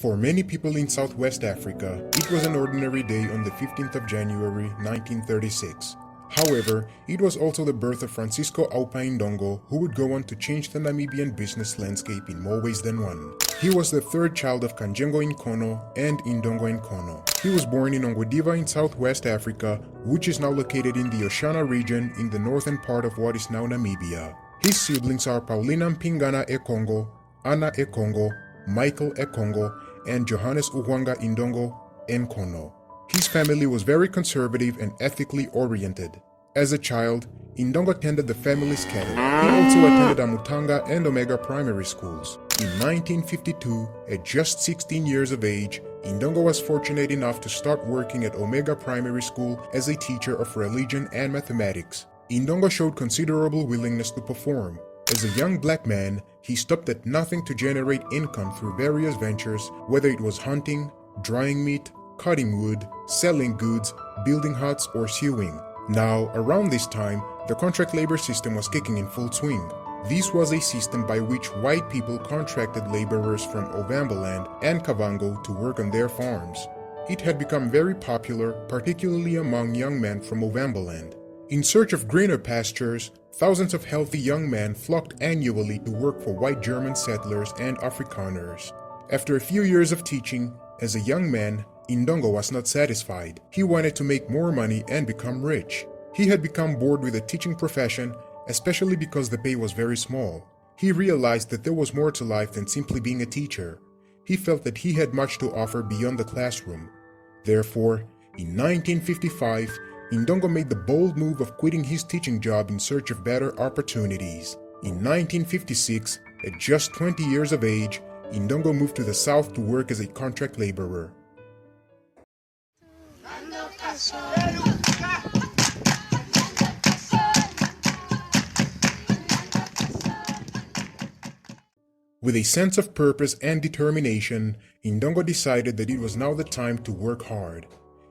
For many people in Southwest Africa, it was an ordinary day on the 15th of January 1936. However, it was also the birth of Frans Aupa Indongo, who would go on to change the Namibian business landscape in more ways than one. He was the third child of Kanjengo Nkono and Indongo Nkono. He was born in Ongwediva in Southwest Africa, which is now located in the Oshana region in the northern part of what is now Namibia. His siblings are Paulina Mpingana Ekongo, Anna Ekongo, Michael Ekongo, and Johannes Uhwanga Indongo Nkono. His family was very conservative and ethically oriented. As a child, Indongo attended the family's cattle. He also attended Amutanga and Omega primary schools. In 1952, at just 16 years of age, Indongo was fortunate enough to start working at Omega Primary School as a teacher of religion and mathematics. Indongo showed considerable willingness to perform. As a young black man, he stopped at nothing to generate income through various ventures, whether it was hunting, drying meat, cutting wood, selling goods, building huts, or sewing. Now, around this time, the contract labor system was kicking in full swing. This was a system by which white people contracted laborers from Ovambaland and Kavango to work on their farms. It had become very popular, particularly among young men from Ovambaland. In search of greener pastures, thousands of healthy young men flocked annually to work for white German settlers and Afrikaners. After a few years of teaching, as a young man, Indongo was not satisfied. He wanted to make more money and become rich. He had become bored with the teaching profession, especially because the pay was very small. He realized that there was more to life than simply being a teacher. He felt that he had much to offer beyond the classroom. Therefore, in 1955, Indongo made the bold move of quitting his teaching job in search of better opportunities. In 1956, at just 20 years of age, Indongo moved to the south to work as a contract laborer. With a sense of purpose and determination, Indongo decided that it was now the time to work hard.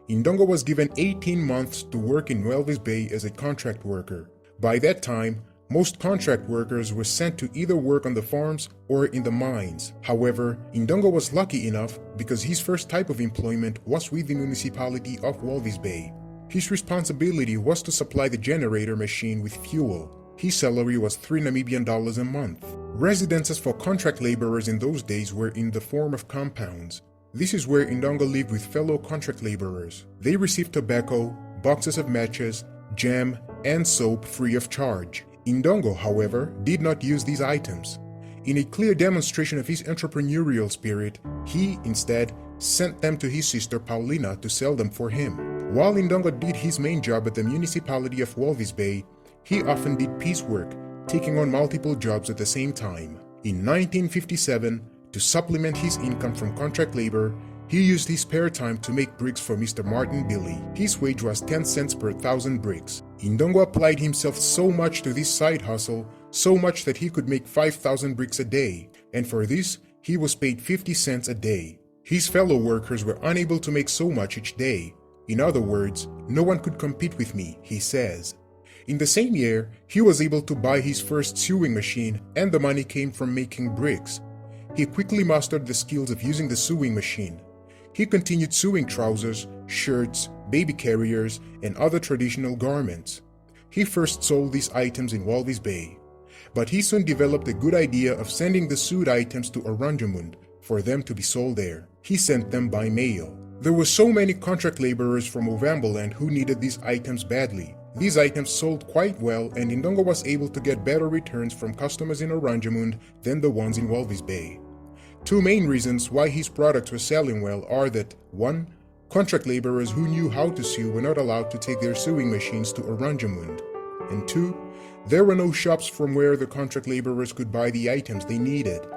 Indongo was given 18 months to work in Walvis Bay as a contract worker. By that time, most contract workers were sent to either work on the farms or in the mines. However, Indongo was lucky enough because his first type of employment was with the municipality of Walvis Bay. His responsibility was to supply the generator machine with fuel. His salary was 3 Namibian dollars a month. Residences for contract laborers in those days were in the form of compounds. This is where Indongo lived with fellow contract laborers. They received tobacco, boxes of matches, jam, and soap free of charge. Indongo, however, did not use these items. In a clear demonstration of his entrepreneurial spirit, he, instead, sent them to his sister Paulina to sell them for him. While Indongo did his main job at the municipality of Walvis Bay, he often did piecework, taking on multiple jobs at the same time. In 1957, to supplement his income from contract labor, he used his spare time to make bricks for Mr. Martin Billy. His wage was 10 cents per 1,000 bricks. Indongo applied himself so much to this side hustle, so much that he could make 5,000 bricks a day, and for this, he was paid 50 cents a day. His fellow workers were unable to make so much each day. In other words, no one could compete with me, he says. In the same year, he was able to buy his first sewing machine, and the money came from making bricks. He quickly mastered the skills of using the sewing machine. He continued sewing trousers, shirts, baby carriers, and other traditional garments. He first sold these items in Walvis Bay, but he soon developed a good idea of sending the sewed items to Oranjemund for them to be sold there. He sent them by mail. There were so many contract laborers from Ovambaland who needed these items badly. These items sold quite well, and Indongo was able to get better returns from customers in Oranjemund than the ones in Walvis Bay. Two main reasons why his products were selling well are that 1. Contract laborers who knew how to sew were not allowed to take their sewing machines to Oranjemund, and 2. There were no shops from where the contract laborers could buy the items they needed.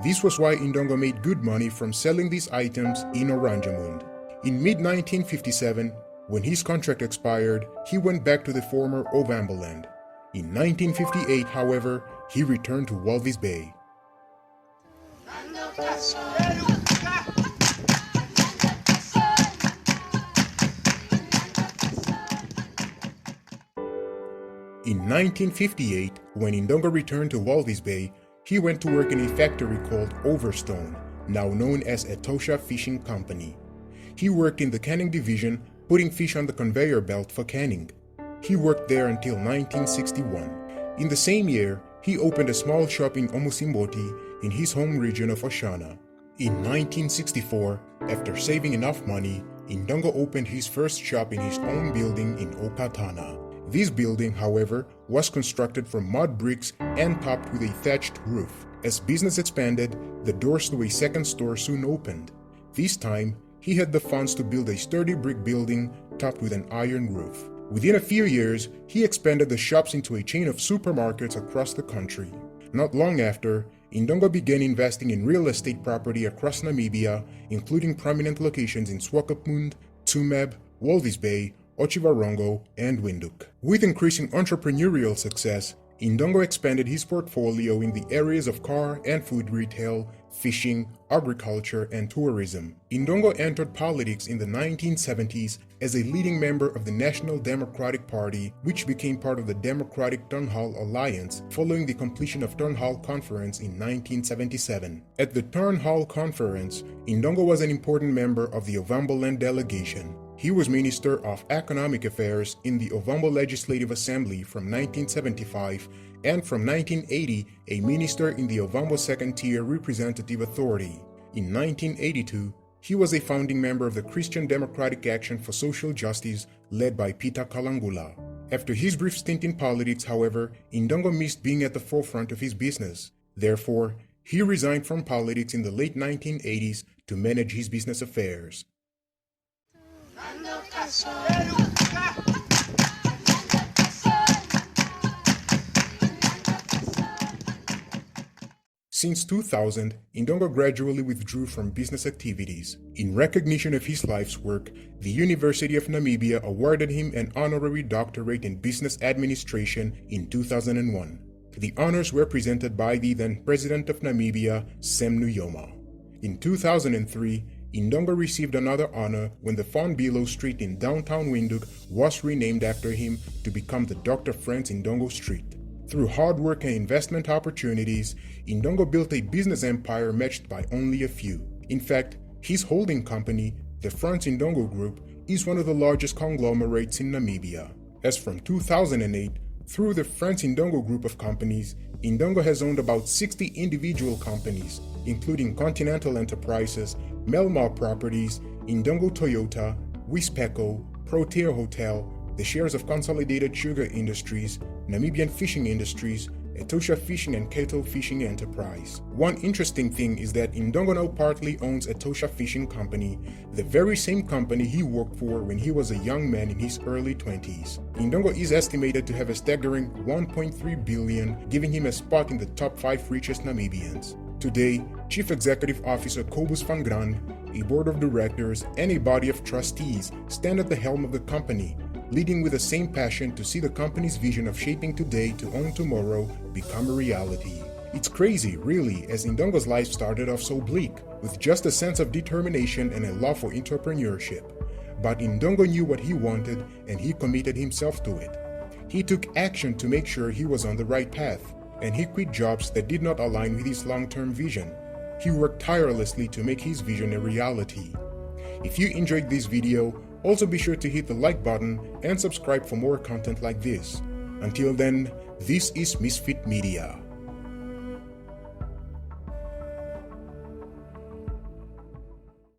This was why Indongo made good money from selling these items in Oranjemund. In mid-1957, when his contract expired, he went back to the former Ovambaland. In 1958, however, he returned to Walvis Bay. In 1958, when Indongo returned to Walvis Bay, he went to work in a factory called Overstone. now known as Etosha Fishing Company. He worked in the canning division, putting fish on the conveyor belt for canning. He worked there until 1961. In the same year, he opened a small shop in Omusimboti in his home region of Oshana. In 1964, after saving enough money, Indongo opened his first shop in his own building in Okatana. This building, however, was constructed from mud bricks and topped with a thatched roof. As business expanded, the doors to a second store soon opened. This time, he had the funds to build a sturdy brick building topped with an iron roof. Within a few years, he expanded the shops into a chain of supermarkets across the country. Not long after, Indongo began investing in real estate property across Namibia, including prominent locations in Swakopmund, Tsumeb, Walvis Bay, Otjiwarongo, and Windhoek. With increasing entrepreneurial success, Indongo expanded his portfolio in the areas of car and food retail, fishing, agriculture, and tourism. Indongo entered politics in the 1970s as a leading member of the National Democratic Party, which became part of the Democratic Turnhal Alliance following the completion of Turnhal Conference in 1977. At the Turnhal Conference, Indongo was an important member of the Ovamboland delegation. He was Minister of Economic Affairs in the Ovambo Legislative Assembly from 1975 and from 1980 a minister in the Ovambo Second Tier Representative Authority. In 1982, he was a founding member of the Christian Democratic Action for Social Justice led by Peter Kalangula. After his brief stint in politics, however, Indongo missed being at the forefront of his business. Therefore, he resigned from politics in the late 1980s to manage his business affairs. Since 2000, Indongo gradually withdrew from business activities. In recognition of his life's work, the University of Namibia awarded him an honorary doctorate in business administration in 2001. The honors were presented by the then President of Namibia, Sem Nujoma. In 2003, Indongo received another honor when the Von Bilo Street in downtown Windhoek was renamed after him to become the Dr. Frans Indongo Street. Through hard work and investment opportunities, Indongo built a business empire matched by only a few. In fact, his holding company, the Frans Indongo Group, is one of the largest conglomerates in Namibia. As from 2008, through the Frans Indongo Group of companies, Indongo has owned about 60 individual companies, including Continental Enterprises, Melmar Properties, Indongo Toyota, Wispeco, Protea Hotel, the shares of Consolidated Sugar Industries, Namibian Fishing Industries, Etosha Fishing and Kettle Fishing Enterprise. One interesting thing is that Indongo now partly owns Etosha Fishing Company, the very same company he worked for when he was a young man in his early 20s. Indongo is estimated to have a staggering 1.3 billion, giving him a spot in the top 5 richest Namibians. Today, Chief Executive Officer Kobus van Gran, a board of directors, and a body of trustees stand at the helm of the company, leading with the same passion to see the company's vision of shaping today to own tomorrow become a reality. It's crazy, really, as Indongo's life started off so bleak, with just a sense of determination and a love for entrepreneurship. But Indongo knew what he wanted and he committed himself to it. He took action to make sure he was on the right path, and he quit jobs that did not align with his long-term vision. He worked tirelessly to make his vision a reality. If you enjoyed this video, also be sure to hit the like button and subscribe for more content like this. Until then, this is Misfit Media.